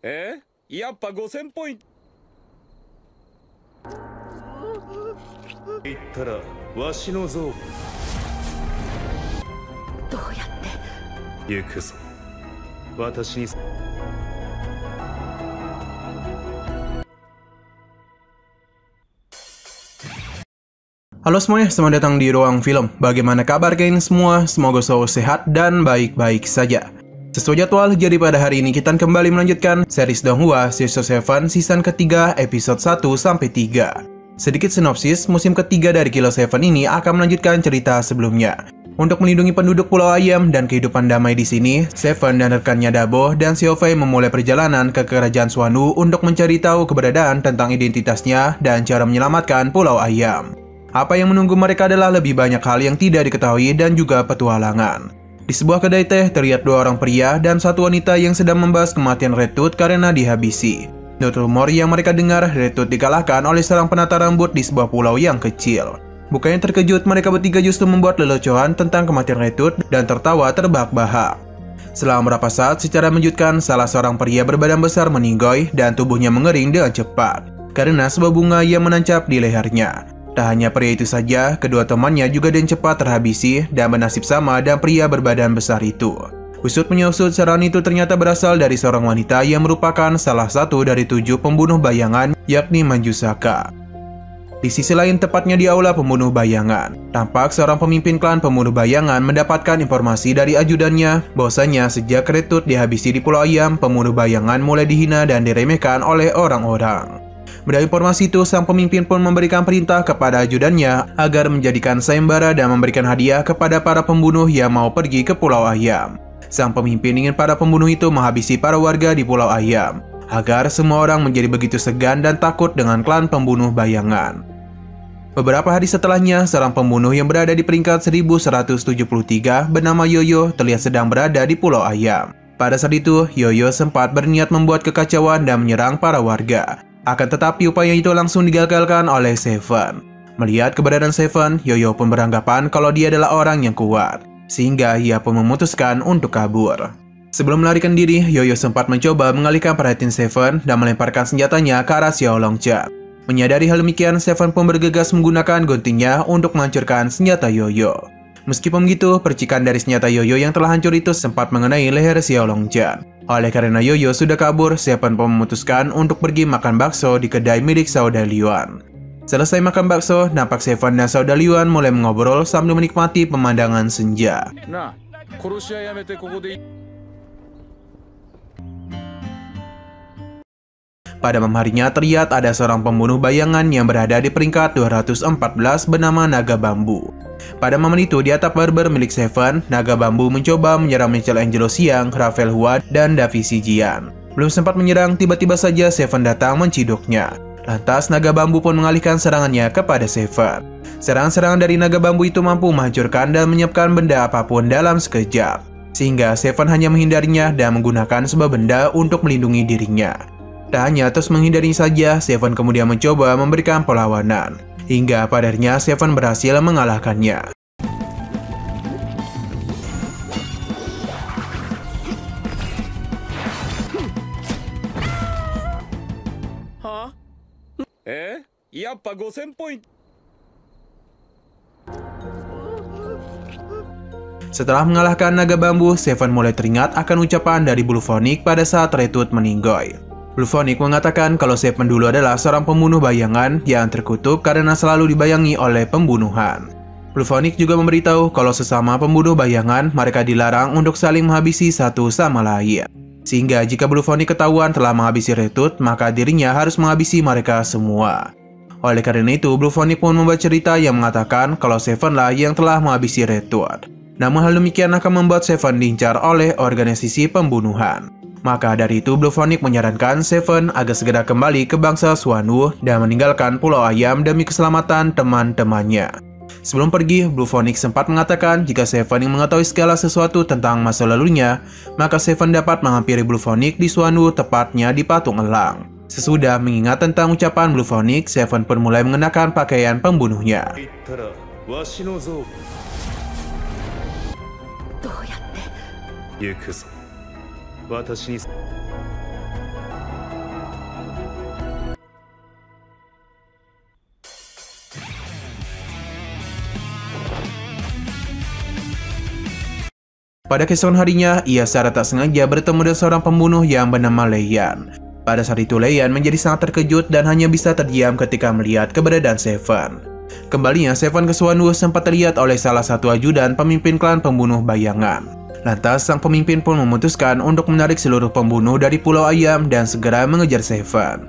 やっぱ5000ポイント。言ったらわしの像。どうやって行くぞ。私に。Halo semuanya, selamat datang di Ruang Film. Bagaimana kabar kalian semua? Semoga selalu sehat dan baik-baik saja. Sesuai jadwal, jadi pada hari ini kita kembali melanjutkan series Donghua Season 7 season ketiga episode 1-3. Sedikit sinopsis, musim ketiga dari Kilo 7 ini akan melanjutkan cerita sebelumnya. Untuk melindungi penduduk Pulau Ayam dan kehidupan damai di sini, Seven dan rekannya Dabo dan Xiaofei memulai perjalanan ke kerajaan Xuanwu untuk mencari tahu keberadaan tentang identitasnya dan cara menyelamatkan Pulau Ayam. Apa yang menunggu mereka adalah lebih banyak hal yang tidak diketahui dan juga petualangan. Di sebuah kedai teh terlihat dua orang pria dan satu wanita yang sedang membahas kematian Red Tooth karena dihabisi. Menurut rumor yang mereka dengar, Red Tooth dikalahkan oleh seorang penata rambut di sebuah pulau yang kecil. Bukannya terkejut, mereka bertiga justru membuat lelucoan tentang kematian Red Tooth dan tertawa terbahak-bahak. Selama beberapa saat, secara mengejutkan, salah seorang pria berbadan besar meninggoy dan tubuhnya mengering dengan cepat karena sebuah bunga yang menancap di lehernya. Tak hanya pria itu saja, kedua temannya juga dengan cepat terhabisi dan bernasib sama dengan pria berbadan besar itu. Usut menyusut, serangan itu ternyata berasal dari seorang wanita yang merupakan salah satu dari 7 pembunuh bayangan, yakni Manjusaka. Di sisi lain, tepatnya di aula pembunuh bayangan, tampak seorang pemimpin klan pembunuh bayangan mendapatkan informasi dari ajudannya bahwasanya sejak Red Tooth dihabisi di Pulau Ayam, pembunuh bayangan mulai dihina dan diremehkan oleh orang-orang. Dari informasi itu, sang pemimpin pun memberikan perintah kepada ajudannya agar menjadikan sayembara dan memberikan hadiah kepada para pembunuh yang mau pergi ke Pulau Ayam. Sang pemimpin ingin para pembunuh itu menghabisi para warga di Pulau Ayam, agar semua orang menjadi begitu segan dan takut dengan klan pembunuh bayangan. Beberapa hari setelahnya, seorang pembunuh yang berada di peringkat 1173 bernama Yoyo terlihat sedang berada di Pulau Ayam. Pada saat itu, Yoyo sempat berniat membuat kekacauan dan menyerang para warga. Akan tetapi upaya itu langsung digagalkan oleh Seven. Melihat keberadaan Seven, Yoyo pun beranggapan kalau dia adalah orang yang kuat, sehingga ia pun memutuskan untuk kabur. Sebelum melarikan diri, Yoyo sempat mencoba mengalihkan perhatian Seven dan melemparkan senjatanya ke arah Xiao Longchan. Menyadari hal demikian, Seven pun bergegas menggunakan guntingnya untuk menghancurkan senjata Yoyo. Meskipun begitu, percikan dari senjata Yoyo yang telah hancur itu sempat mengenai leher Xiao Longchan. Oleh karena Yoyo sudah kabur, Seven pun memutuskan untuk pergi makan bakso di kedai milik Saudara Liuan. Selesai makan bakso, nampak Seven dan Saudara Liuan mulai mengobrol sambil menikmati pemandangan senja. Pada malam harinya, terlihat ada seorang pembunuh bayangan yang berada di peringkat 214 bernama Naga Bambu. Pada momen itu, di atap barber milik Seven, Naga Bambu mencoba menyerang Michelangelo Xiang, Rafael Hua, dan Davisi Jian. Belum sempat menyerang, tiba-tiba saja Seven datang menciduknya. Lantas, Naga Bambu pun mengalihkan serangannya kepada Seven. Serangan-serangan dari Naga Bambu itu mampu menghancurkan dan menyiapkan benda apapun dalam sekejap, sehingga Seven hanya menghindarinya dan menggunakan sebuah benda untuk melindungi dirinya. Tak hanya terus menghindarinya saja, Seven kemudian mencoba memberikan perlawanan. Hingga pada akhirnya Seven berhasil mengalahkannya. Yappa 5000 poin. Setelah mengalahkan Naga Bambu, Seven mulai teringat akan ucapan dari Blue Phoenix pada saat Red Tooth meninggoy. Blue Phoenix mengatakan kalau Seven dulu adalah seorang pembunuh bayangan yang terkutuk karena selalu dibayangi oleh pembunuhan. Blue Phoenix juga memberitahu kalau sesama pembunuh bayangan mereka dilarang untuk saling menghabisi satu sama lain. Sehingga jika Blue Phoenix ketahuan telah menghabisi Red Tooth, maka dirinya harus menghabisi mereka semua. Oleh karena itu, Blue Phoenix pun membuat cerita yang mengatakan kalau Seven lah yang telah menghabisi Red Tooth. Namun hal demikian akan membuat Seven diincar oleh organisasi pembunuhan. Maka dari itu, Blue Phoenix menyarankan Seven agar segera kembali ke bangsa Xuanwu dan meninggalkan Pulau Ayam demi keselamatan teman-temannya. Sebelum pergi, Blue Phoenix sempat mengatakan jika Seven yang mengetahui segala sesuatu tentang masa lalunya, maka Seven dapat menghampiri Blue Phoenix di Xuanwu, tepatnya di Patung Elang. Sesudah mengingat tentang ucapan Blue Phoenix, Seven pun mulai mengenakan pakaian pembunuhnya. Pada keesokan harinya, ia secara tak sengaja bertemu dengan seorang pembunuh yang bernama Leian. Pada saat itu Leian menjadi sangat terkejut dan hanya bisa terdiam ketika melihat keberadaan Seven. Kembalinya Seven ke Suwon Woo sempat terlihat oleh salah satu ajudan pemimpin klan pembunuh bayangan. Lantas sang pemimpin pun memutuskan untuk menarik seluruh pembunuh dari Pulau Ayam dan segera mengejar Seven.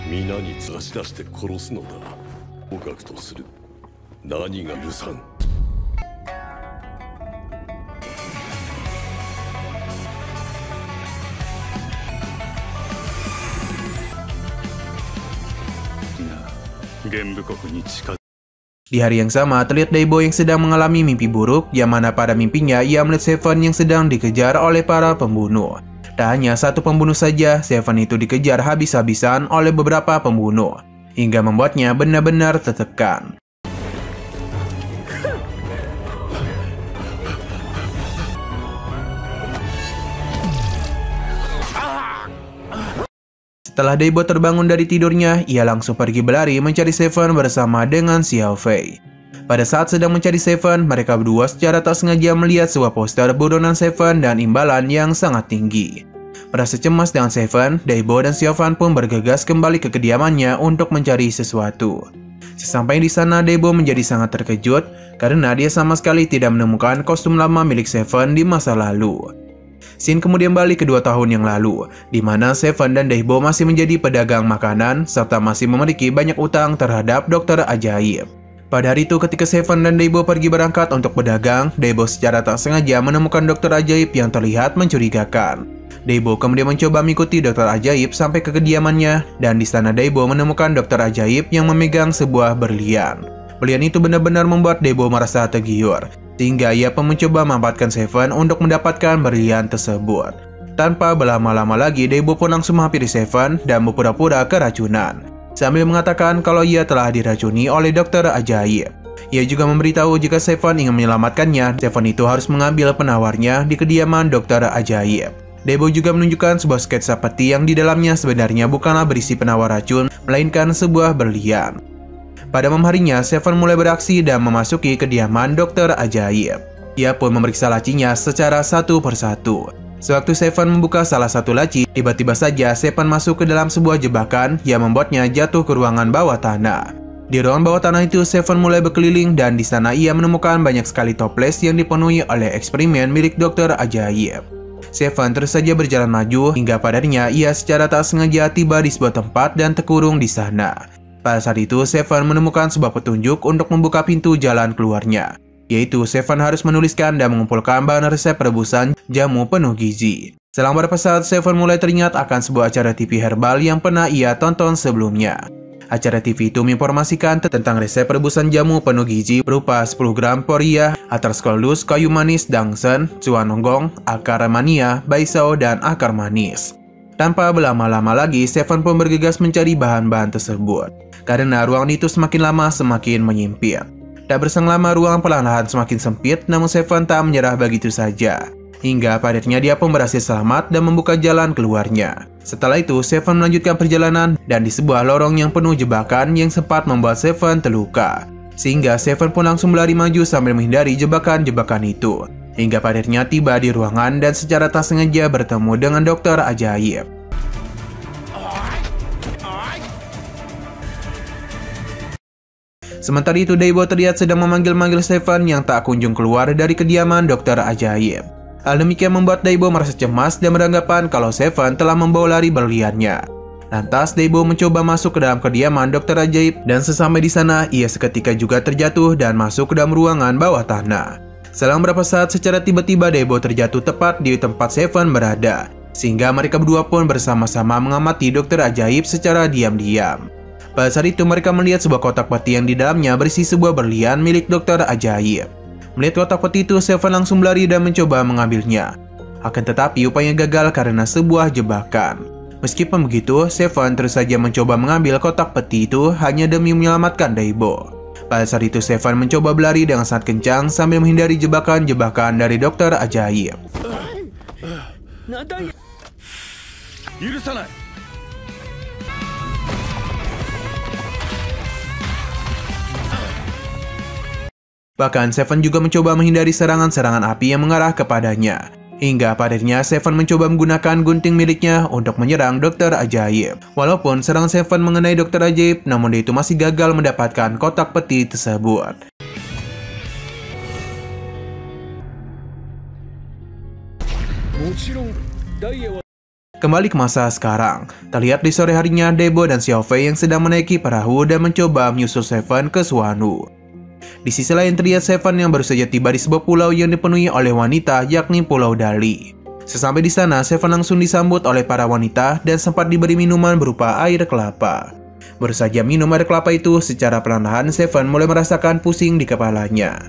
皆に差し出して殺すのだ。合格とする。何が許さん。 Di hari yang sama, terlihat Daibo yang sedang mengalami mimpi buruk, yang mana pada mimpinya ia melihat Seven yang sedang dikejar oleh para pembunuh. Tak hanya satu pembunuh saja, Seven itu dikejar habis-habisan oleh beberapa pembunuh, hingga membuatnya benar-benar tertekan. Setelah Daibo terbangun dari tidurnya, ia langsung pergi berlari mencari Seven bersama dengan Xiao Fei. Pada saat sedang mencari Seven, mereka berdua secara tak sengaja melihat sebuah poster buronan Seven dan imbalan yang sangat tinggi. Merasa cemas dengan Seven, Daibo dan Xiao Fan pun bergegas kembali ke kediamannya untuk mencari sesuatu. Sesampainya di sana, Daibo menjadi sangat terkejut karena dia sama sekali tidak menemukan kostum lama milik Seven di masa lalu. Scene kemudian balik ke 2 tahun yang lalu, di mana Seven dan Daibo masih menjadi pedagang makanan serta masih memiliki banyak utang terhadap dokter ajaib. Pada hari itu ketika Seven dan Daibo pergi berangkat untuk berdagang, Daibo secara tak sengaja menemukan dokter ajaib yang terlihat mencurigakan. Daibo kemudian mencoba mengikuti dokter ajaib sampai ke kediamannya, dan di sana Daibo menemukan dokter ajaib yang memegang sebuah berlian. Berlian itu benar-benar membuat Daibo merasa tergiur, sehingga ia pun mencoba memanfaatkan Seven untuk mendapatkan berlian tersebut. Tanpa berlama-lama lagi, Daibo pun langsung menghampiri Seven dan berpura-pura keracunan, sambil mengatakan kalau ia telah diracuni oleh dokter ajaib. Ia juga memberitahu jika Seven ingin menyelamatkannya, Seven itu harus mengambil penawarnya di kediaman dokter ajaib. Daibo juga menunjukkan sebuah sketsa peti yang di dalamnya sebenarnya bukanlah berisi penawar racun, melainkan sebuah berlian. Pada malam harinya, Seven mulai beraksi dan memasuki kediaman dokter ajaib. Ia pun memeriksa lacinya secara satu persatu. Sewaktu Seven membuka salah satu laci, tiba-tiba saja Seven masuk ke dalam sebuah jebakan yang membuatnya jatuh ke ruangan bawah tanah. Di ruangan bawah tanah itu, Seven mulai berkeliling dan di sana ia menemukan banyak sekali toples yang dipenuhi oleh eksperimen milik dokter ajaib. Seven terus saja berjalan maju hingga padanya ia secara tak sengaja tiba di sebuah tempat dan terkurung di sana. Pada saat itu, Seven menemukan sebuah petunjuk untuk membuka pintu jalan keluarnya, yaitu Seven harus menuliskan dan mengumpulkan bahan resep perebusan jamu penuh gizi. Selang beberapa saat, Seven mulai teringat akan sebuah acara TV herbal yang pernah ia tonton sebelumnya. Acara TV itu menginformasikan tentang resep perebusan jamu penuh gizi berupa 10 gram poria, atar skolus, kayu manis, dangsen, cuanonggong, akar mania, baisao, dan akar manis. Tanpa berlama-lama lagi, Seven pun bergegas mencari bahan-bahan tersebut, karena ruangan itu semakin lama semakin menyempit. Tak berselang lama, ruangan perlahan-lahan semakin sempit, namun Seven tak menyerah begitu saja. Hingga akhirnya dia pun berhasil selamat dan membuka jalan keluarnya. Setelah itu, Seven melanjutkan perjalanan dan di sebuah lorong yang penuh jebakan yang sempat membuat Seven terluka. Sehingga Seven pun langsung berlari maju sambil menghindari jebakan-jebakan itu. Hingga akhirnya tiba di ruangan dan secara tak sengaja bertemu dengan dokter ajaib. Sementara itu, Daibo terlihat sedang memanggil-manggil Seven yang tak kunjung keluar dari kediaman dokter ajaib. Hal demikian membuat Daibo merasa cemas dan beranggapan kalau Seven telah membawa lari berliannya. Lantas, Daibo mencoba masuk ke dalam kediaman dokter ajaib dan sesampai di sana, ia seketika juga terjatuh dan masuk ke dalam ruangan bawah tanah. Selang beberapa saat, secara tiba-tiba Daibo terjatuh tepat di tempat Seven berada, sehingga mereka berdua pun bersama-sama mengamati dokter ajaib secara diam-diam. Pada saat itu mereka melihat sebuah kotak peti yang di dalamnya berisi sebuah berlian milik dokter ajaib. Melihat kotak peti itu, Seven langsung berlari dan mencoba mengambilnya. Akan tetapi upayanya gagal karena sebuah jebakan. Meskipun begitu, Seven terus saja mencoba mengambil kotak peti itu hanya demi menyelamatkan Daibo. Pada saat itu Seven mencoba berlari dengan sangat kencang sambil menghindari jebakan-jebakan dari dokter ajaib. Bahkan Seven juga mencoba menghindari serangan-serangan api yang mengarah kepadanya. Hingga pada akhirnya Seven mencoba menggunakan gunting miliknya untuk menyerang Dokter Ajaib. Walaupun serangan Seven mengenai Dokter Ajaib, namun dia itu masih gagal mendapatkan kotak peti tersebut. Kembali ke masa sekarang, terlihat di sore harinya Daibo dan Xiaofei yang sedang menaiki perahu dan mencoba menyusul Seven ke Suanu. Di sisi lain terlihat Seven yang baru saja tiba di sebuah pulau yang dipenuhi oleh wanita, yakni Pulau Dali. Sesampai di sana, Seven langsung disambut oleh para wanita dan sempat diberi minuman berupa air kelapa. Baru saja minum air kelapa itu, secara perlahan Seven mulai merasakan pusing di kepalanya.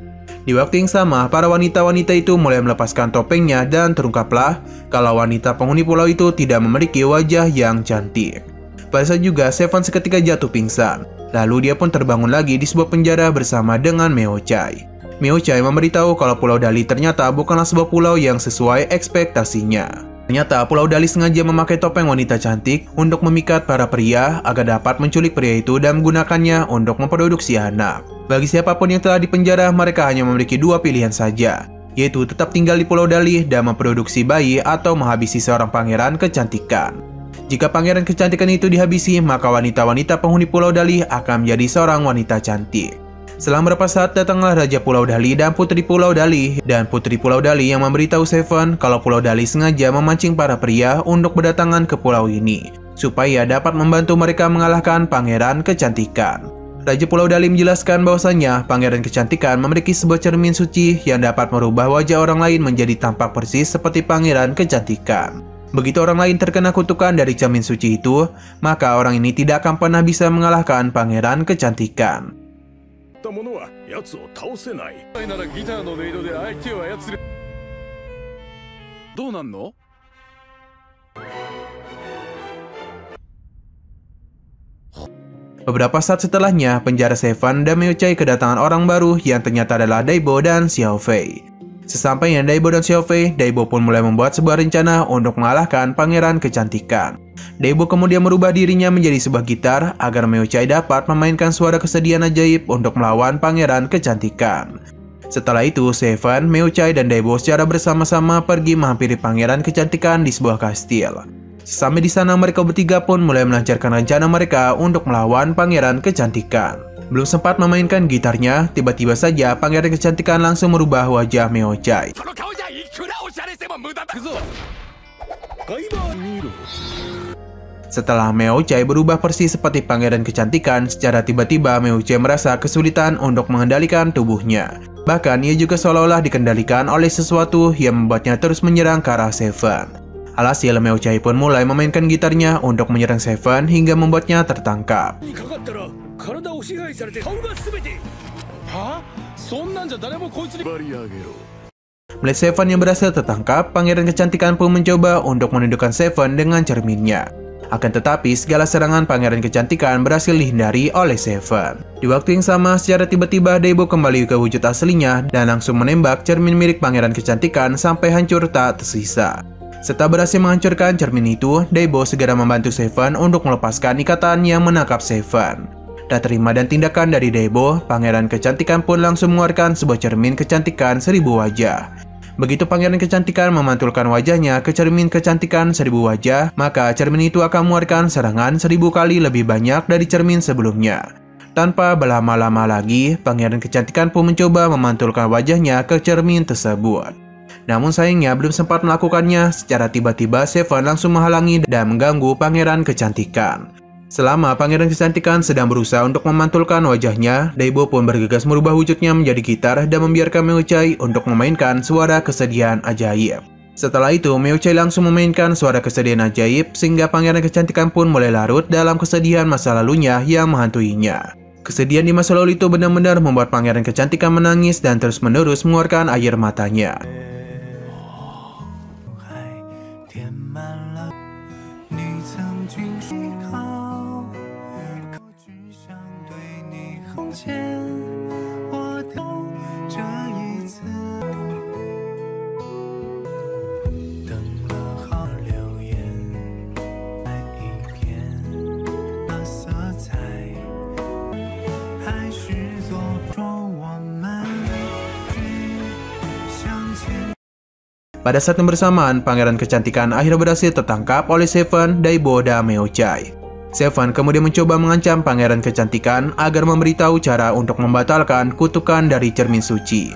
Di waktu yang sama, para wanita-wanita itu mulai melepaskan topengnya dan terungkaplah kalau wanita penghuni pulau itu tidak memiliki wajah yang cantik. Pada saat juga Seven seketika jatuh pingsan. Lalu dia pun terbangun lagi di sebuah penjara bersama dengan Meo Chai. Meo Chai memberitahu kalau Pulau Dali ternyata bukanlah sebuah pulau yang sesuai ekspektasinya. Ternyata Pulau Dali sengaja memakai topeng wanita cantik untuk memikat para pria agar dapat menculik pria itu dan menggunakannya untuk memproduksi anak. Bagi siapapun yang telah dipenjara, mereka hanya memiliki dua pilihan saja, yaitu tetap tinggal di Pulau Dali dan memproduksi bayi atau menghabisi seorang pangeran kecantikan. Jika pangeran kecantikan itu dihabisi, maka wanita-wanita penghuni Pulau Dali akan menjadi seorang wanita cantik. Selang beberapa saat datanglah Raja Pulau Dali dan Putri Pulau Dali. Dan Putri Pulau Dali yang memberitahu Seven kalau Pulau Dali sengaja memancing para pria untuk berdatangan ke pulau ini, supaya dapat membantu mereka mengalahkan pangeran kecantikan. Raja Pulau Dali menjelaskan bahwasannya pangeran kecantikan memiliki sebuah cermin suci yang dapat merubah wajah orang lain menjadi tampak persis seperti pangeran kecantikan. Begitu orang lain terkena kutukan dari cermin suci itu, maka orang ini tidak akan pernah bisa mengalahkan pangeran kecantikan. Beberapa saat setelahnya, penjara Seven dan Meo Chai kedatangan orang baru yang ternyata adalah Daibo dan Xiaofei. Sesampainya Daibo dan Xiaofei, Daibo pun mulai membuat sebuah rencana untuk mengalahkan pangeran kecantikan. Daibo kemudian merubah dirinya menjadi sebuah gitar agar Meo Chai dapat memainkan suara kesedihan ajaib untuk melawan pangeran kecantikan. Setelah itu, Seven, Meo Chai, dan Daibo secara bersama-sama pergi menghampiri pangeran kecantikan di sebuah kastil. Sampai di sana, mereka bertiga pun mulai melancarkan rencana mereka untuk melawan pangeran kecantikan. Belum sempat memainkan gitarnya, tiba-tiba saja pangeran kecantikan langsung merubah wajah Meo Chai. Setelah Meo Chai berubah persis seperti pangeran kecantikan, secara tiba-tiba Meo Chai merasa kesulitan untuk mengendalikan tubuhnya. Bahkan ia juga seolah-olah dikendalikan oleh sesuatu yang membuatnya terus menyerang ke arah Seven. Alhasil Meo Chai pun mulai memainkan gitarnya untuk menyerang Seven hingga membuatnya tertangkap. Melihat Seven yang berhasil tertangkap, pangeran kecantikan pun mencoba untuk menundukkan Seven dengan cerminnya. Akan tetapi, segala serangan pangeran kecantikan berhasil dihindari oleh Seven. Di waktu yang sama, secara tiba-tiba Daibo kembali ke wujud aslinya dan langsung menembak cermin milik pangeran kecantikan sampai hancur tak tersisa. Setelah berhasil menghancurkan cermin itu, Daibo segera membantu Seven untuk melepaskan ikatan yang menangkap Seven. Tak terima dan tindakan dari Daibo, pangeran kecantikan pun langsung mengeluarkan sebuah cermin kecantikan 1000 wajah. Begitu pangeran kecantikan memantulkan wajahnya ke cermin kecantikan 1000 wajah, maka cermin itu akan mengeluarkan serangan 1000 kali lebih banyak dari cermin sebelumnya. Tanpa berlama-lama lagi, pangeran kecantikan pun mencoba memantulkan wajahnya ke cermin tersebut. Namun sayangnya belum sempat melakukannya, secara tiba-tiba Seven langsung menghalangi dan mengganggu pangeran kecantikan. Selama pangeran kecantikan sedang berusaha untuk memantulkan wajahnya, Daibo pun bergegas merubah wujudnya menjadi gitar dan membiarkan Meo Chai untuk memainkan suara kesedihan ajaib. Setelah itu, Meo Chai langsung memainkan suara kesedihan ajaib sehingga pangeran kecantikan pun mulai larut dalam kesedihan masa lalunya yang menghantuinya. Kesedihan di masa lalu itu benar-benar membuat pangeran kecantikan menangis dan terus-menerus mengeluarkan air matanya. Pada saat yang bersamaan, pangeran kecantikan akhirnya berhasil tertangkap oleh Seven, Daibo, dan Meochai. Seven kemudian mencoba mengancam pangeran kecantikan agar memberitahu cara untuk membatalkan kutukan dari cermin suci.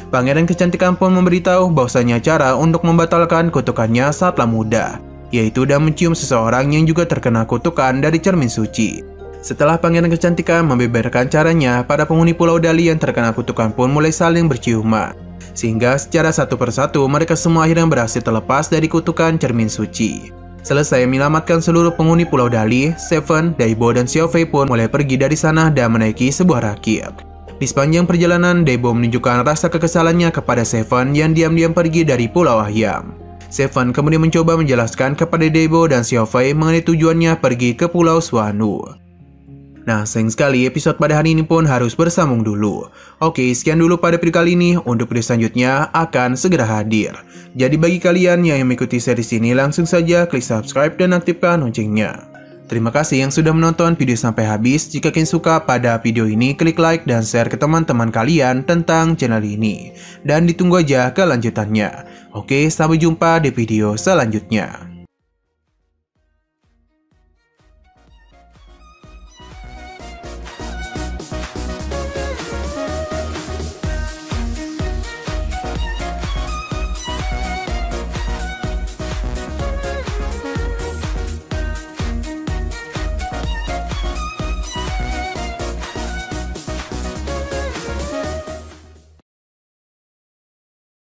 Pangeran kecantikan pun memberitahu bahwasanya cara untuk membatalkan kutukannya sangatlah mudah, yaitu dengan mencium seseorang yang juga terkena kutukan dari cermin suci. Setelah pangeran kecantikan membeberkan caranya, para penghuni Pulau Dali yang terkena kutukan pun mulai saling berciuman. Sehingga secara satu persatu mereka semua akhirnya berhasil terlepas dari kutukan cermin suci. Selesai menyelamatkan seluruh penghuni Pulau Dali, Seven, Daibo, dan Xiaofei pun mulai pergi dari sana dan menaiki sebuah rakit. Di sepanjang perjalanan, Daibo menunjukkan rasa kekesalannya kepada Seven yang diam-diam pergi dari Pulau Ayam. Seven kemudian mencoba menjelaskan kepada Daibo dan Xiaofei mengenai tujuannya pergi ke Pulau Suanu. Nah, sayang sekali episode pada hari ini pun harus bersambung dulu. Oke, sekian dulu pada video kali ini. Untuk video selanjutnya akan segera hadir. Jadi bagi kalian yang mengikuti series ini, langsung saja klik subscribe dan aktifkan loncengnya. Terima kasih yang sudah menonton video sampai habis. Jika kalian suka pada video ini, klik like dan share ke teman-teman kalian tentang channel ini. Dan ditunggu aja kelanjutannya. Oke, sampai jumpa di video selanjutnya.